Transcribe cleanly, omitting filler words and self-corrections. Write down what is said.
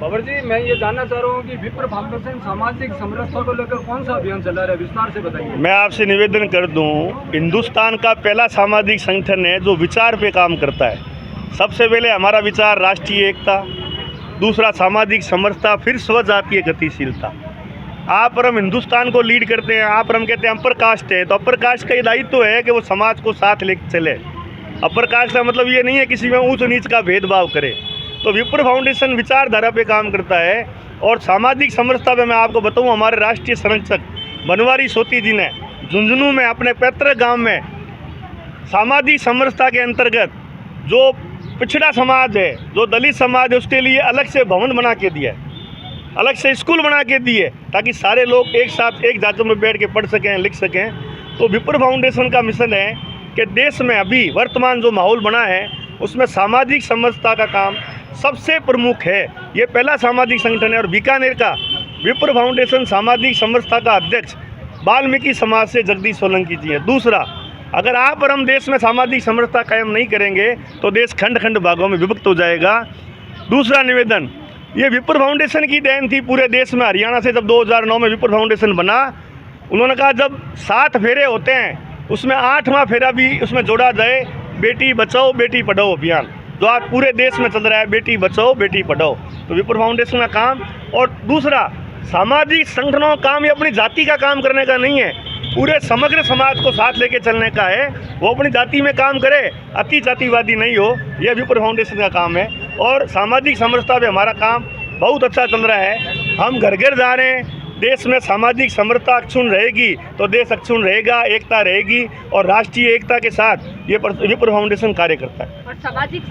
बाबर जी, मैं ये जानना चाह रहा हूँ कि विप्र फाउंडेशन सामाजिक समरसता को लेकर कौन सा अभियान चला रहा है, विस्तार से बताइए। मैं आपसे निवेदन कर दूं, हिंदुस्तान का पहला सामाजिक संगठन है जो विचार पे काम करता है। सबसे पहले हमारा विचार राष्ट्रीय एकता, दूसरा सामाजिक समरसता, फिर स्वजातीय गतिशीलता। आप और हम हिंदुस्तान को लीड करते हैं। आप और हम कहते हैं अपर कास्ट है, तो अपर कास्ट का ये दायित्व है कि वो समाज को साथ लेकर चले। अपर कास्ट का मतलब ये नहीं है किसी में ऊंच नीच का भेदभाव करे। तो विप्र फाउंडेशन विचारधारा पे काम करता है। और सामाजिक समरसता पे मैं आपको बताऊं, हमारे राष्ट्रीय संरक्षक बनवारी सोती जी ने झुंझुनू में अपने पैतृक गांव में सामाजिक समरसता के अंतर्गत जो पिछड़ा समाज है, जो दलित समाज है, उसके लिए अलग से भवन बना के दिया है, अलग से स्कूल बना के दिए, ताकि सारे लोग एक साथ एक जातों में बैठ के पढ़ सकें, लिख सकें। तो विप्र फाउंडेशन का मिशन है कि देश में अभी वर्तमान जो माहौल बना है उसमें सामाजिक समरसता का काम सबसे प्रमुख है। ये पहला सामाजिक संगठन है। और बीकानेर का विप्र फाउंडेशन सामाजिक समरसता का अध्यक्ष वाल्मीकि समाज से जगदीश सोलंकी जी हैं। दूसरा, अगर आप और हम देश में सामाजिक समरसता कायम नहीं करेंगे तो देश खंड खंड भागों में विभक्त हो जाएगा। दूसरा निवेदन, ये विप्र फाउंडेशन की देन थी पूरे देश में। हरियाणा से जब 2009 में विप्र फाउंडेशन बना, उन्होंने कहा जब 7 फेरे होते हैं उसमें 8वां फेरा भी उसमें जोड़ा जाए, बेटी बचाओ बेटी पढ़ाओ अभियान, जो आज पूरे देश में चल रहा है, बेटी बचाओ बेटी पढ़ाओ। तो विप्र फाउंडेशन का काम। और दूसरा, सामाजिक संगठनों का काम ये अपनी जाति का काम करने का नहीं है, पूरे समग्र समाज को साथ लेके चलने का है। वो अपनी जाति में काम करे, अति जातिवादी नहीं हो, यह विप्र फाउंडेशन का काम है। और सामाजिक समरसता पे हमारा काम बहुत अच्छा चल रहा है। हम घर घर जा रहे हैं। देश में सामाजिक समरसता अक्षुण्ण रहेगी तो देश अक्षुण्ण रहेगा, एकता रहेगी। और राष्ट्रीय एकता के साथ ये विप्र फाउंडेशन कार्य करता है। और सामाजिक